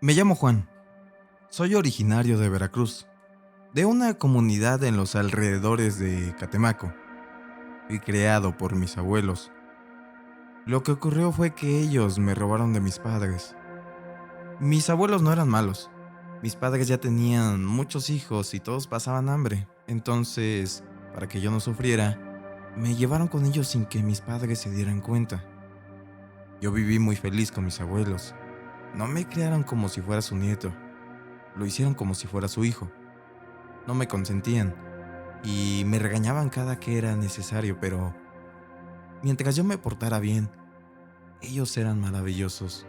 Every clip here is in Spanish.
Me llamo Juan, soy originario de Veracruz, de una comunidad en los alrededores de Catemaco. Fui creado por mis abuelos. Lo que ocurrió fue que ellos me robaron de mis padres. Mis abuelos no eran malos. Mis padres ya tenían muchos hijos y todos pasaban hambre. Entonces, para que yo no sufriera, me llevaron con ellos sin que mis padres se dieran cuenta. Yo viví muy feliz con mis abuelos. No me criaron como si fuera su nieto. Lo hicieron como si fuera su hijo. No me consentían y me regañaban cada que era necesario, pero mientras yo me portara bien, ellos eran maravillosos.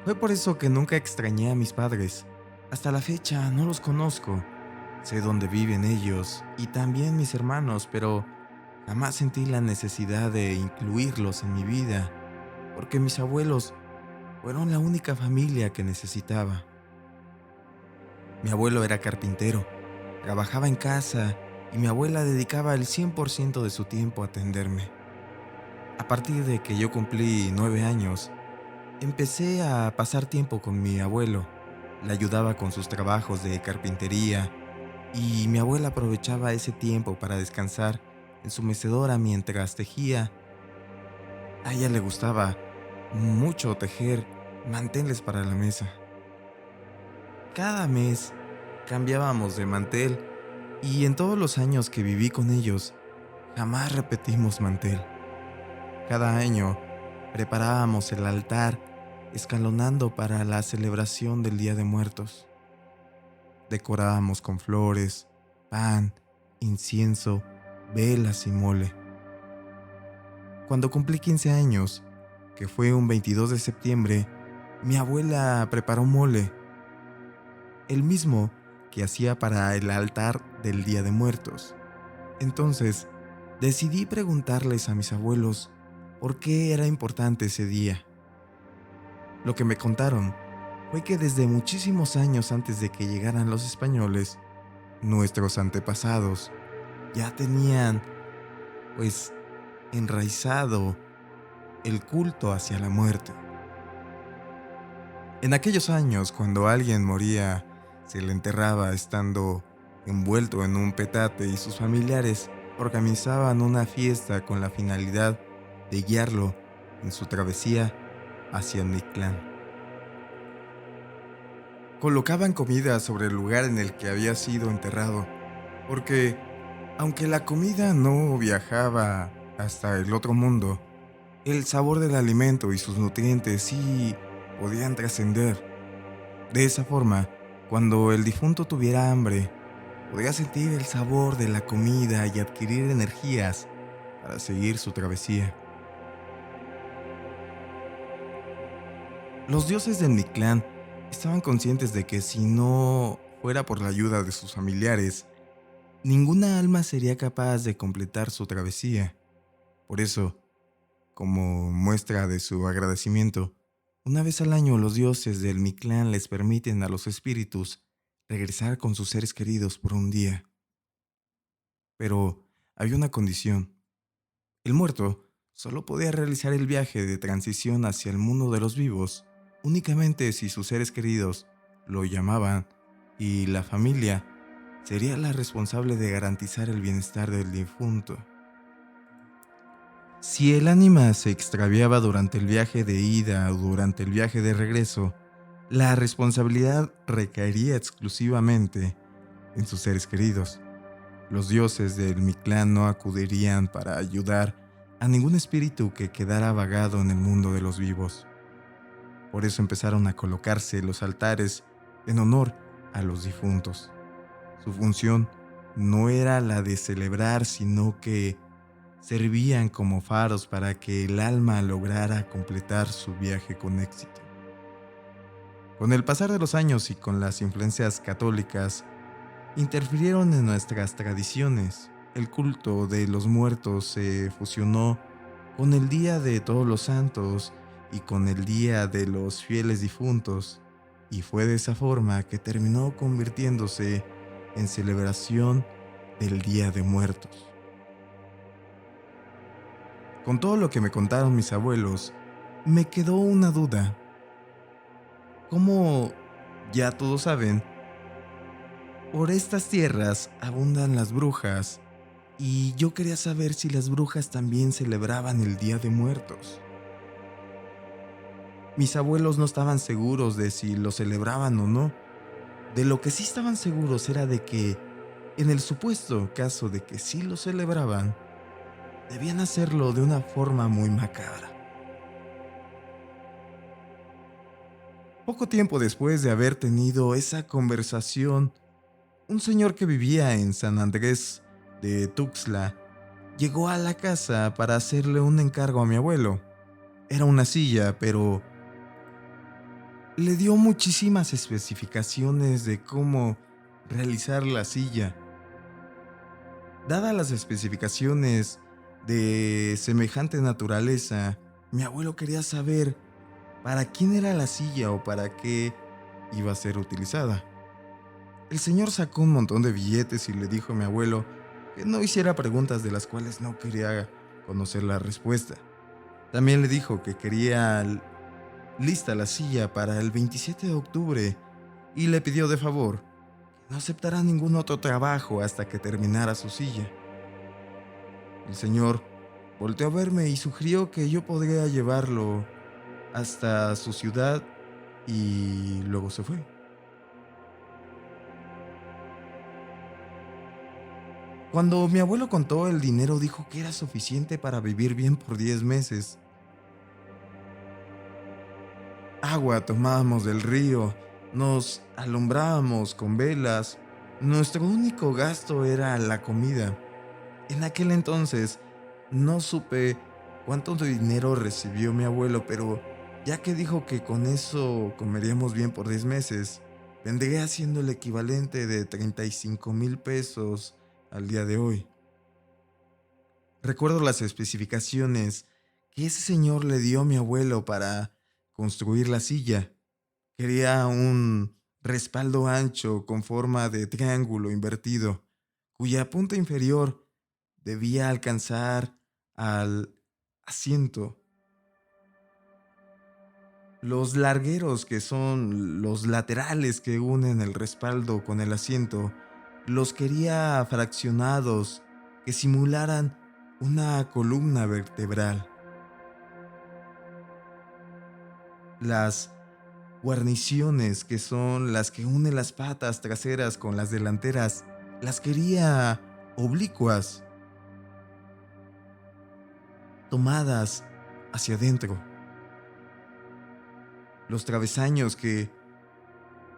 Fue por eso que nunca extrañé a mis padres. Hasta la fecha no los conozco. Sé dónde viven ellos y también mis hermanos, pero jamás sentí la necesidad de incluirlos en mi vida, porque mis abuelos fueron la única familia que necesitaba. Mi abuelo era carpintero, trabajaba en casa y mi abuela dedicaba el 100% de su tiempo a atenderme. A partir de que yo cumplí 9 años, empecé a pasar tiempo con mi abuelo. Le ayudaba con sus trabajos de carpintería y mi abuela aprovechaba ese tiempo para descansar en su mecedora mientras tejía. A ella le gustaba mucho tejer manteles para la mesa. Cada mes cambiábamos de mantel y en todos los años que viví con ellos, jamás repetimos mantel. Cada año preparábamos el altar escalonando para la celebración del Día de Muertos. Decorábamos con flores, pan, incienso, velas y mole. Cuando cumplí 15 años, que fue un 22 de septiembre, mi abuela preparó mole, el mismo que hacía para el altar del Día de Muertos. Entonces, decidí preguntarles a mis abuelos por qué era importante ese día. Lo que me contaron fue que desde muchísimos años antes de que llegaran los españoles, nuestros antepasados ya tenían, pues, enraizado el culto hacia la muerte. En aquellos años, cuando alguien moría, se le enterraba estando envuelto en un petate y sus familiares organizaban una fiesta con la finalidad de guiarlo en su travesía hacia Mictlán. Colocaban comida sobre el lugar en el que había sido enterrado, porque aunque la comida no viajaba hasta el otro mundo, el sabor del alimento y sus nutrientes sí podían trascender. De esa forma, cuando el difunto tuviera hambre, podía sentir el sabor de la comida y adquirir energías para seguir su travesía. Los dioses del Mictlán estaban conscientes de que si no fuera por la ayuda de sus familiares, ninguna alma sería capaz de completar su travesía. Por eso, como muestra de su agradecimiento, una vez al año los dioses del Mictlán les permiten a los espíritus regresar con sus seres queridos por un día. Pero hay una condición. El muerto solo podía realizar el viaje de transición hacia el mundo de los vivos únicamente si sus seres queridos lo llamaban y la familia sería la responsable de garantizar el bienestar del difunto. Si el ánima se extraviaba durante el viaje de ida o durante el viaje de regreso, la responsabilidad recaería exclusivamente en sus seres queridos. Los dioses del Mictlán no acudirían para ayudar a ningún espíritu que quedara vagado en el mundo de los vivos. Por eso empezaron a colocarse los altares en honor a los difuntos. Su función no era la de celebrar, sino que servían como faros para que el alma lograra completar su viaje con éxito. Con el pasar de los años y con las influencias católicas, interfirieron en nuestras tradiciones. El culto de los muertos se fusionó con el Día de Todos los Santos y con el Día de los Fieles Difuntos, y fue de esa forma que terminó convirtiéndose en celebración del Día de Muertos. Con todo lo que me contaron mis abuelos, me quedó una duda. Como ya todos saben, por estas tierras abundan las brujas y yo quería saber si las brujas también celebraban el Día de Muertos. Mis abuelos no estaban seguros de si lo celebraban o no. De lo que sí estaban seguros era de que, en el supuesto caso de que sí lo celebraban, debían hacerlo de una forma muy macabra. Poco tiempo después de haber tenido esa conversación, un señor que vivía en San Andrés de Tuxtla llegó a la casa para hacerle un encargo a mi abuelo. Era una silla, pero le dio muchísimas especificaciones de cómo realizar la silla. Dadas las especificaciones de semejante naturaleza, mi abuelo quería saber para quién era la silla o para qué iba a ser utilizada. El señor sacó un montón de billetes y le dijo a mi abuelo que no hiciera preguntas de las cuales no quería conocer la respuesta. También le dijo que quería lista la silla para el 27 de octubre y le pidió de favor que no aceptara ningún otro trabajo hasta que terminara su silla. El señor volteó a verme y sugirió que yo podría llevarlo hasta su ciudad y luego se fue. Cuando mi abuelo contó el dinero dijo que era suficiente para vivir bien por 10 meses. Agua tomábamos del río, nos alumbrábamos con velas. Nuestro único gasto era la comida. En aquel entonces no supe cuánto dinero recibió mi abuelo, pero ya que dijo que con eso comeríamos bien por 10 meses, vendría siendo el equivalente de 35,000 pesos al día de hoy. Recuerdo las especificaciones que ese señor le dio a mi abuelo para construir la silla. Quería un respaldo ancho con forma de triángulo invertido, cuya punta inferior debía alcanzar al asiento. Los largueros, que son los laterales que unen el respaldo con el asiento, los quería fraccionados que simularan una columna vertebral. Las guarniciones, que son las que unen las patas traseras con las delanteras, las quería oblicuas, tomadas hacia adentro. Los travesaños que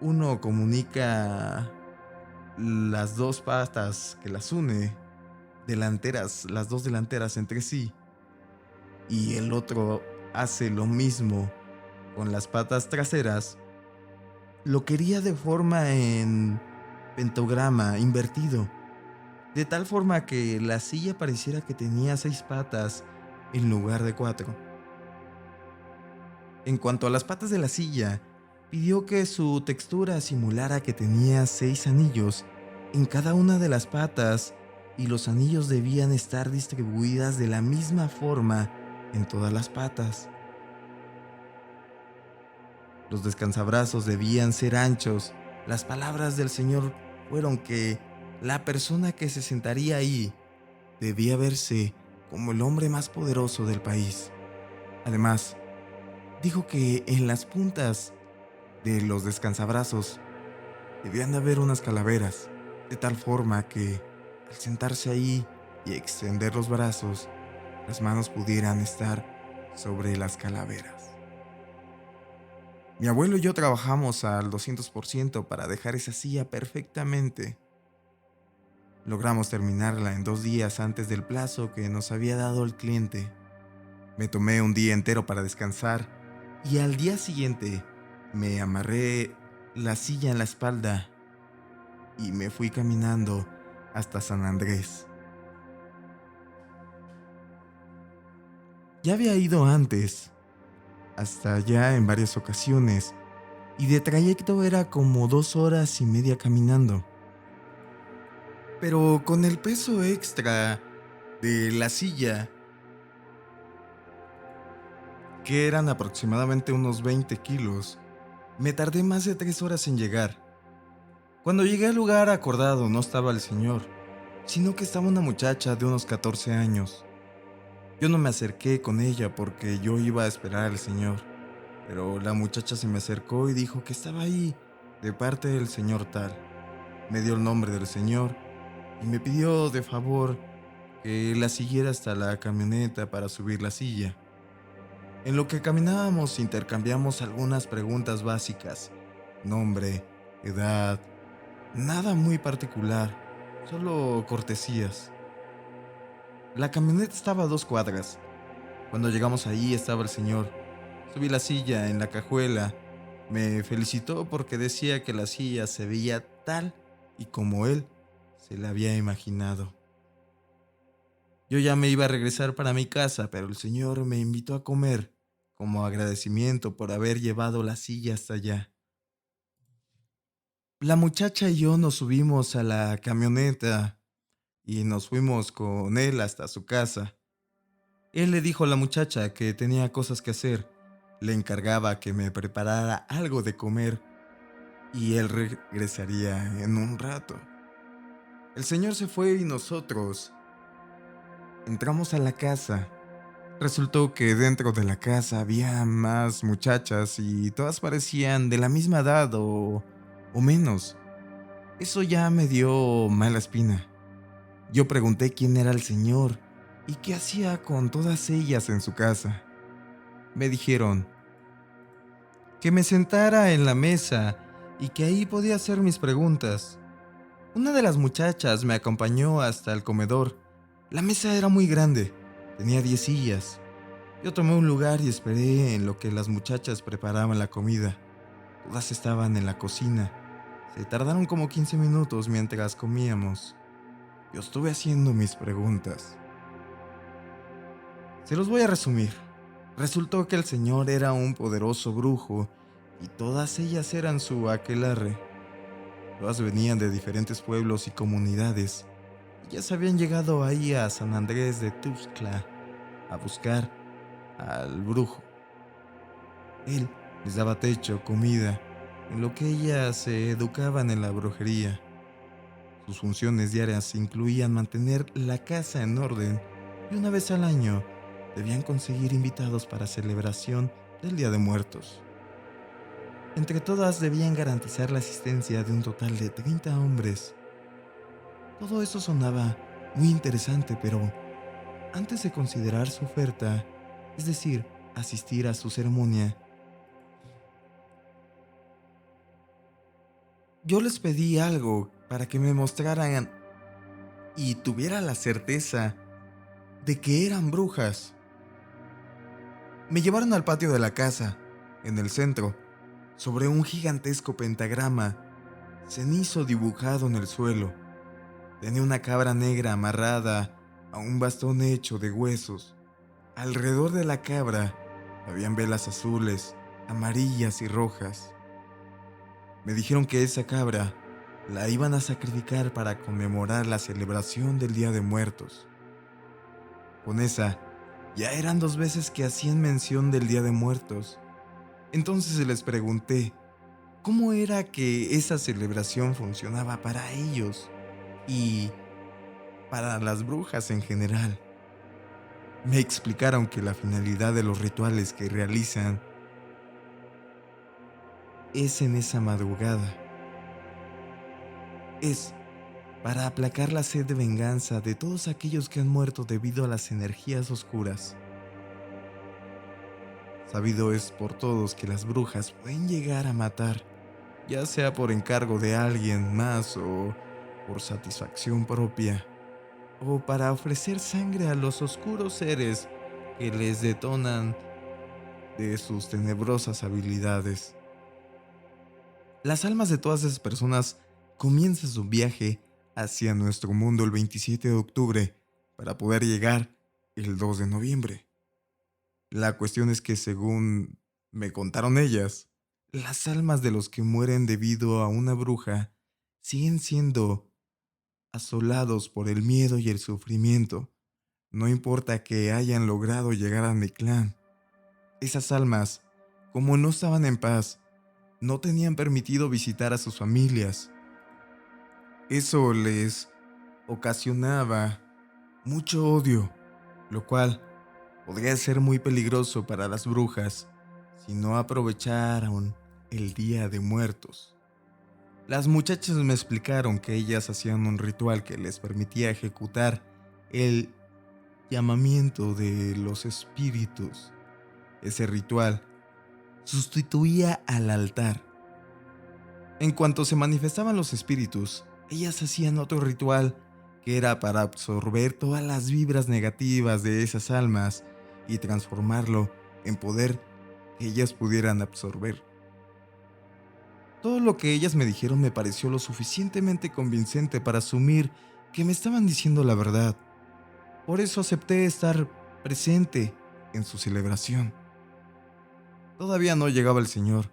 uno comunica las dos patas que las une, delanteras, las dos delanteras entre sí, y el otro hace lo mismo con las patas traseras, lo quería de forma en pentograma invertido, de tal forma que la silla pareciera que tenía 6 patas en lugar de 4. En cuanto a las patas de la silla, pidió que su textura simulara que tenía 6 anillos en cada una de las patas y los anillos debían estar distribuidas de la misma forma en todas las patas. Los descansabrazos debían ser anchos. Las palabras del señor fueron que la persona que se sentaría ahí debía verse como el hombre más poderoso del país. Además, dijo que en las puntas de los descansabrazos debían de haber unas calaveras, de tal forma que al sentarse ahí y extender los brazos, las manos pudieran estar sobre las calaveras. Mi abuelo y yo trabajamos al 200% para dejar esa silla perfectamente. Logramos terminarla en 2 días antes del plazo que nos había dado el cliente. Me tomé un día entero para descansar y al día siguiente me amarré la silla en la espalda y me fui caminando hasta San Andrés. Ya había ido antes, hasta allá en varias ocasiones, y de trayecto era como 2 horas y media caminando. Pero con el peso extra de la silla, que eran aproximadamente unos 20 kilos, Me tardé más de 3 horas en llegar. Cuando llegué al lugar acordado no estaba el señor, sino que estaba una muchacha de unos 14 años. Yo no me acerqué con ella porque yo iba a esperar al señor, pero la muchacha se me acercó y dijo que estaba ahí, de parte del señor tal. Me dio el nombre del señor y me pidió de favor que la siguiera hasta la camioneta para subir la silla. En lo que caminábamos intercambiamos algunas preguntas básicas: nombre, edad, nada muy particular, solo cortesías. La camioneta estaba a 2 cuadras. Cuando llegamos ahí estaba el señor. Subí la silla en la cajuela. Me felicitó porque decía que la silla se veía tal y como él se la había imaginado. Yo ya me iba a regresar para mi casa, pero el señor me invitó a comer como agradecimiento por haber llevado la silla hasta allá. La muchacha y yo nos subimos a la camioneta y nos fuimos con él hasta su casa. Él le dijo a la muchacha que tenía cosas que hacer. Le encargaba que me preparara algo de comer y él regresaría en un rato. El señor se fue y nosotros entramos a la casa. Resultó que dentro de la casa había más muchachas y todas parecían de la misma edad o menos. Eso ya me dio mala espina. Yo pregunté quién era el señor y qué hacía con todas ellas en su casa. Me dijeron que me sentara en la mesa y que ahí podía hacer mis preguntas. Una de las muchachas me acompañó hasta el comedor. La mesa era muy grande, tenía 10 sillas. Yo tomé un lugar y esperé en lo que las muchachas preparaban la comida. Todas estaban en la cocina. Se tardaron como 15 minutos mientras comíamos. Yo estuve haciendo mis preguntas. Se los voy a resumir. Resultó que el señor era un poderoso brujo y todas ellas eran su aquelarre. Todas venían de diferentes pueblos y comunidades. Ellas habían llegado ahí a San Andrés de Tuxtla a buscar al brujo. Él les daba techo, comida, en lo que ellas se educaban en la brujería. Sus funciones diarias incluían mantener la casa en orden y una vez al año debían conseguir invitados para celebración del Día de Muertos. Entre todas debían garantizar la asistencia de un total de 30 hombres. Todo eso sonaba muy interesante, pero antes de considerar su oferta, es decir, asistir a su ceremonia, yo les pedí algo para que me mostraran y tuviera la certeza de que eran brujas. Me llevaron al patio de la casa, en el centro, sobre un gigantesco pentagrama, cenizo dibujado en el suelo. Tenía una cabra negra amarrada a un bastón hecho de huesos. Alrededor de la cabra habían velas azules, amarillas y rojas. Me dijeron que esa cabra la iban a sacrificar para conmemorar la celebración del Día de Muertos. Con esa, ya eran 2 veces que hacían mención del Día de Muertos. Entonces les pregunté cómo era que esa celebración funcionaba para ellos y para las brujas en general. Me explicaron que la finalidad de los rituales que realizan es en esa madrugada. Es para aplacar la sed de venganza de todos aquellos que han muerto debido a las energías oscuras. Sabido es por todos que las brujas pueden llegar a matar, ya sea por encargo de alguien más o por satisfacción propia, o para ofrecer sangre a los oscuros seres que les detonan de sus tenebrosas habilidades. Las almas de todas esas personas comienzan su viaje hacia nuestro mundo el 27 de octubre para poder llegar el 2 de noviembre. La cuestión es que, según me contaron ellas, las almas de los que mueren debido a una bruja siguen siendo asolados por el miedo y el sufrimiento. No importa que hayan logrado llegar a mi clan. Esas almas, como no estaban en paz, no tenían permitido visitar a sus familias. Eso les ocasionaba mucho odio, lo cual podría ser muy peligroso para las brujas si no aprovecharon el Día de Muertos. Las muchachas me explicaron que ellas hacían un ritual que les permitía ejecutar el llamamiento de los espíritus. Ese ritual sustituía al altar. En cuanto se manifestaban los espíritus, ellas hacían otro ritual que era para absorber todas las vibras negativas de esas almas y transformarlo en poder que ellas pudieran absorber. Todo lo que ellas me dijeron me pareció lo suficientemente convincente para asumir que me estaban diciendo la verdad. Por eso acepté estar presente en su celebración. Todavía no llegaba el señor,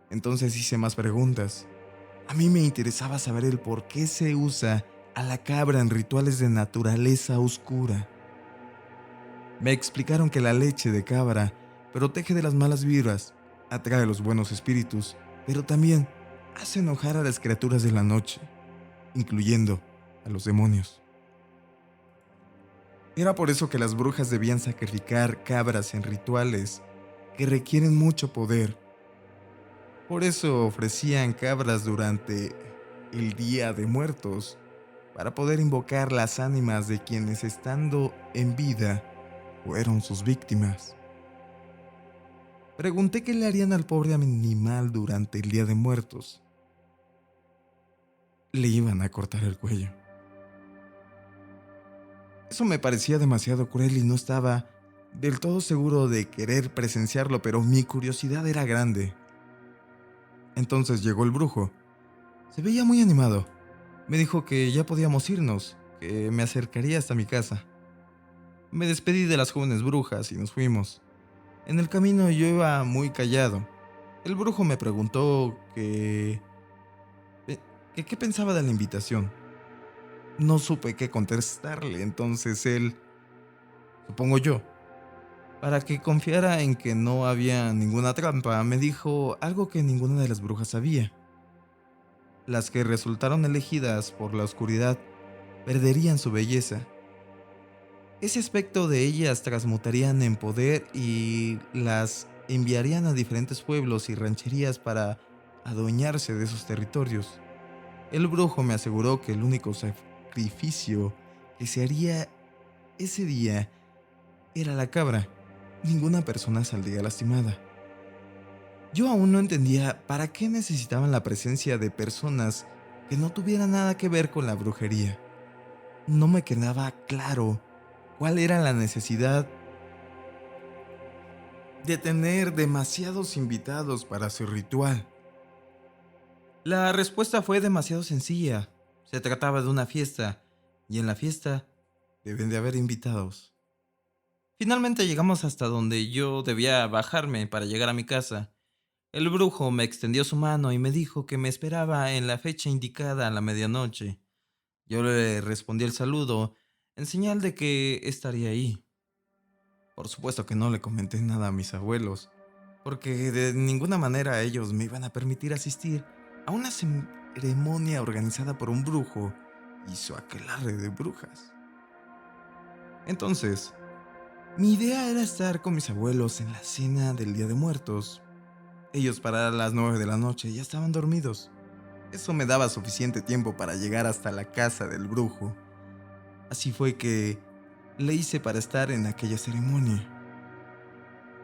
entonces hice más preguntas. A mí me interesaba saber el por qué se usa a la cabra en rituales de naturaleza oscura. Me explicaron que la leche de cabra protege de las malas vibras, atrae a los buenos espíritus, pero también hace enojar a las criaturas de la noche, incluyendo a los demonios. Era por eso que las brujas debían sacrificar cabras en rituales que requieren mucho poder. Por eso ofrecían cabras durante el Día de Muertos, para poder invocar las ánimas de quienes estando en vida fueron sus víctimas. Pregunté qué le harían al pobre animal durante el Día de Muertos. Le iban a cortar el cuello. Eso me parecía demasiado cruel y no estaba del todo seguro de querer presenciarlo, pero mi curiosidad era grande. Entonces llegó el brujo. Se veía muy animado. Me dijo que ya podíamos irnos, que me acercaría hasta mi casa. Me despedí de las jóvenes brujas y nos fuimos. En el camino yo iba muy callado. El brujo me preguntó que qué pensaba de la invitación. No supe qué contestarle, entonces él, supongo yo, para que confiara en que no había ninguna trampa, me dijo algo que ninguna de las brujas sabía. Las que resultaron elegidas por la oscuridad perderían su belleza. Ese aspecto de ellas transmutarían en poder y las enviarían a diferentes pueblos y rancherías para adueñarse de esos territorios. El brujo me aseguró que el único sacrificio que se haría ese día era la cabra. Ninguna persona saldría lastimada. Yo aún no entendía para qué necesitaban la presencia de personas que no tuvieran nada que ver con la brujería. No me quedaba claro cuál era la necesidad de tener demasiados invitados para su ritual. La respuesta fue demasiado sencilla. Se trataba de una fiesta, y en la fiesta deben de haber invitados. Finalmente llegamos hasta donde yo debía bajarme para llegar a mi casa. El brujo me extendió su mano y me dijo que me esperaba en la fecha indicada a la medianoche. Yo le respondí el saludo en señal de que estaría ahí. Por supuesto que no le comenté nada a mis abuelos, porque de ninguna manera ellos me iban a permitir asistir a una ceremonia organizada por un brujo y su aquelarre de brujas. Entonces, mi idea era estar con mis abuelos en la cena del Día de Muertos. Ellos para las 9 de la noche ya estaban dormidos. Eso me daba suficiente tiempo para llegar hasta la casa del brujo. Así fue que le hice para estar en aquella ceremonia.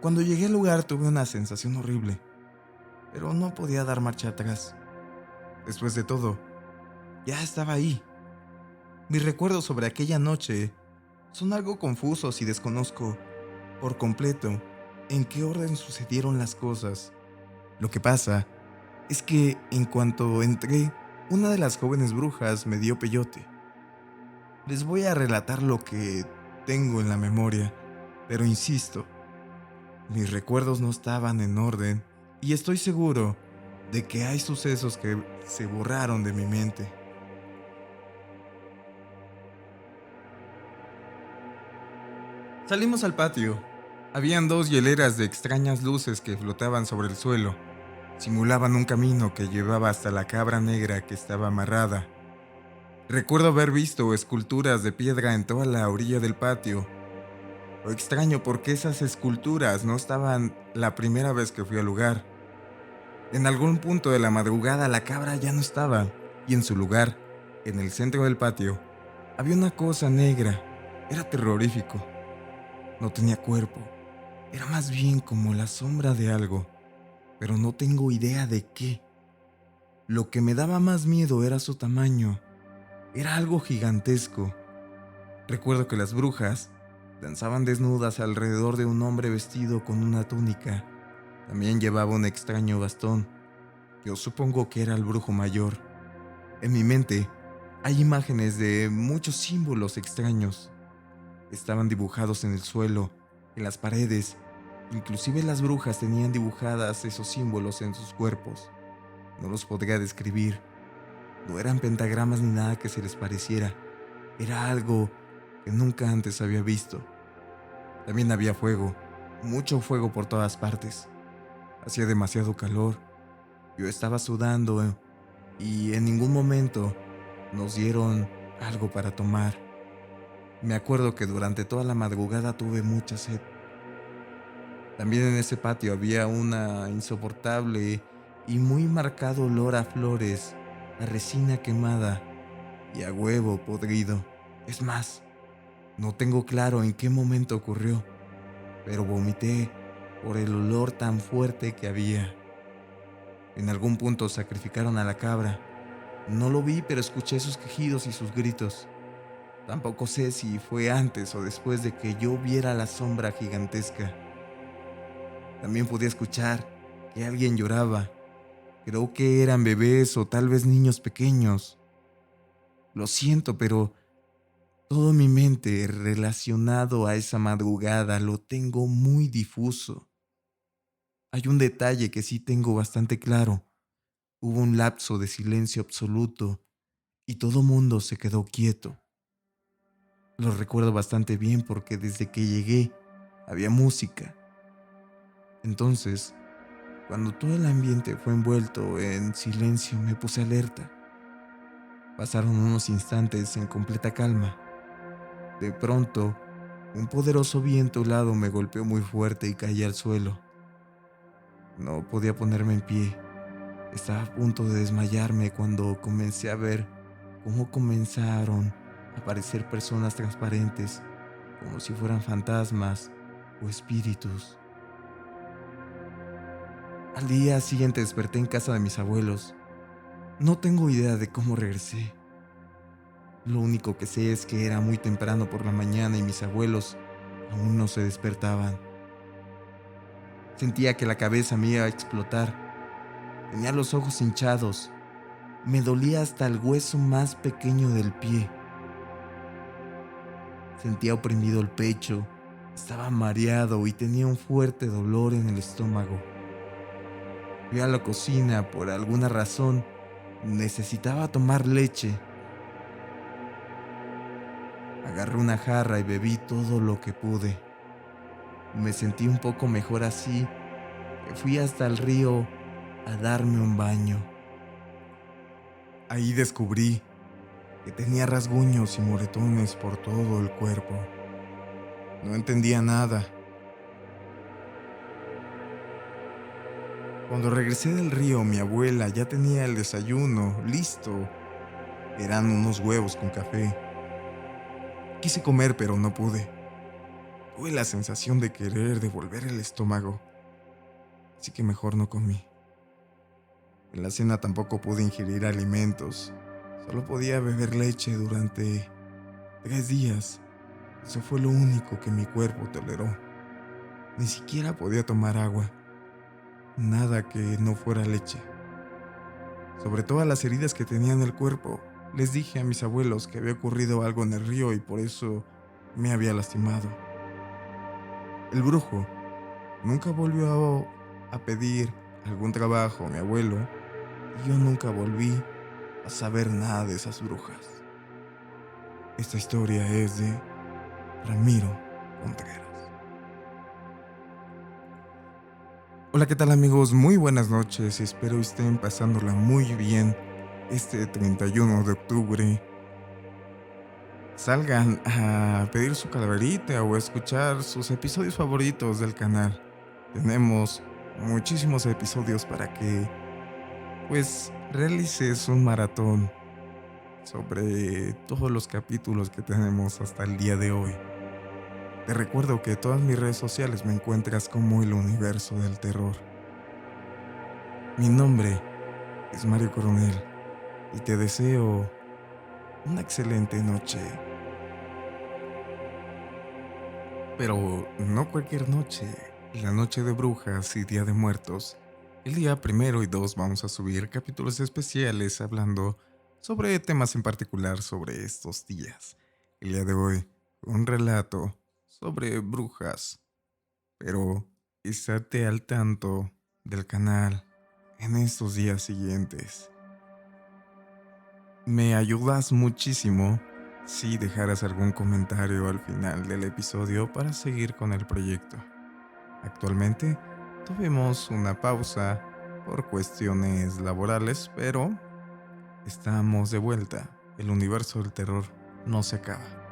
Cuando llegué al lugar tuve una sensación horrible, pero no podía dar marcha atrás. Después de todo, ya estaba ahí. Mis recuerdos sobre aquella noche son algo confusos y desconozco por completo en qué orden sucedieron las cosas. Lo que pasa es que en cuanto entré, una de las jóvenes brujas me dio peyote. Les voy a relatar lo que tengo en la memoria, pero insisto, mis recuerdos no estaban en orden y estoy seguro de que hay sucesos que se borraron de mi mente. Salimos al patio. Habían dos hieleras de extrañas luces que flotaban sobre el suelo. Simulaban un camino que llevaba hasta la cabra negra que estaba amarrada. Recuerdo haber visto esculturas de piedra en toda la orilla del patio. Lo extraño porque esas esculturas no estaban la primera vez que fui al lugar. En algún punto de la madrugada la cabra ya no estaba, y en su lugar, en el centro del patio, había una cosa negra. Era terrorífico. No tenía cuerpo. Era más bien como la sombra de algo, pero no tengo idea de qué. Lo que me daba más miedo era su tamaño. Era algo gigantesco. Recuerdo que las brujas danzaban desnudas alrededor de un hombre vestido con una túnica. También llevaba un extraño bastón. Yo supongo que era el brujo mayor. En mi mente hay imágenes de muchos símbolos extraños. Estaban dibujados en el suelo, en las paredes. Inclusive las brujas tenían dibujadas esos símbolos en sus cuerpos. No los podría describir. No eran pentagramas ni nada que se les pareciera. Era algo que nunca antes había visto. También había fuego, mucho fuego por todas partes. Hacía demasiado calor. Yo estaba sudando y en ningún momento nos dieron algo para tomar. Me acuerdo que durante toda la madrugada tuve mucha sed. También en ese patio había una insoportable y muy marcado olor a flores, a resina quemada y a huevo podrido. Es más, no tengo claro en qué momento ocurrió, pero vomité por el olor tan fuerte que había. En algún punto sacrificaron a la cabra. No lo vi, pero escuché sus quejidos y sus gritos. Tampoco sé si fue antes o después de que yo viera la sombra gigantesca. También podía escuchar que alguien lloraba. Creo que eran bebés o tal vez niños pequeños. Lo siento, pero todo mi mente relacionado a esa madrugada lo tengo muy difuso. Hay un detalle que sí tengo bastante claro. Hubo un lapso de silencio absoluto y todo mundo se quedó quieto. Lo recuerdo bastante bien porque desde que llegué había música. Entonces, cuando todo el ambiente fue envuelto en silencio, me puse alerta. Pasaron unos instantes en completa calma. De pronto, un poderoso viento helado me golpeó muy fuerte y caí al suelo. No podía ponerme en pie. Estaba a punto de desmayarme cuando comencé a ver cómo comenzaron a aparecer personas transparentes, como si fueran fantasmas o espíritus. Al día siguiente desperté en casa de mis abuelos. No tengo idea de cómo regresé. Lo único que sé es que era muy temprano por la mañana y mis abuelos aún no se despertaban. Sentía que la cabeza me iba a explotar. Tenía los ojos hinchados. Me dolía hasta el hueso más pequeño del pie. Sentía oprimido el pecho. Estaba mareado y tenía un fuerte dolor en el estómago. Fui a la cocina por alguna razón. Necesitaba tomar leche. Agarré una jarra y bebí todo lo que pude. Me sentí un poco mejor así que fui hasta el río a darme un baño. Ahí descubrí que tenía rasguños y moretones por todo el cuerpo. No entendía nada. Cuando regresé del río, mi abuela ya tenía el desayuno listo. Eran unos huevos con café. Quise comer, pero no pude. Tuve la sensación de querer devolver el estómago, así que mejor no comí. En la cena tampoco pude ingerir alimentos. Solo podía beber leche durante 3 días. Eso fue lo único que mi cuerpo toleró. Ni siquiera podía tomar agua. Nada que no fuera leche. Sobre todas las heridas que tenía en el cuerpo, les dije a mis abuelos que había ocurrido algo en el río y por eso me había lastimado. El brujo nunca volvió a pedir algún trabajo a mi abuelo y yo nunca volví a saber nada de esas brujas. Esta historia es de Ramiro Contreras. Hola, ¿qué tal amigos? Muy buenas noches, espero estén pasándola muy bien este 31 de octubre. Salgan a pedir su calaverita o a escuchar sus episodios favoritos del canal. Tenemos muchísimos episodios para que, pues, realices un maratón sobre todos los capítulos que tenemos hasta el día de hoy. Te recuerdo que en todas mis redes sociales me encuentras como el universo del terror. Mi nombre es Mario Coronel y te deseo una excelente noche. Pero no cualquier noche, la noche de brujas y Día de Muertos. El día primero y 2 vamos a subir capítulos especiales hablando sobre temas en particular sobre estos días. El día de hoy, un relato sobre brujas. Pero estate al tanto del canal en estos días siguientes. Me ayudas muchísimo si dejaras algún comentario al final del episodio para seguir con el proyecto. Actualmente tuvimos una pausa por cuestiones laborales, pero estamos de vuelta. El universo del terror no se acaba.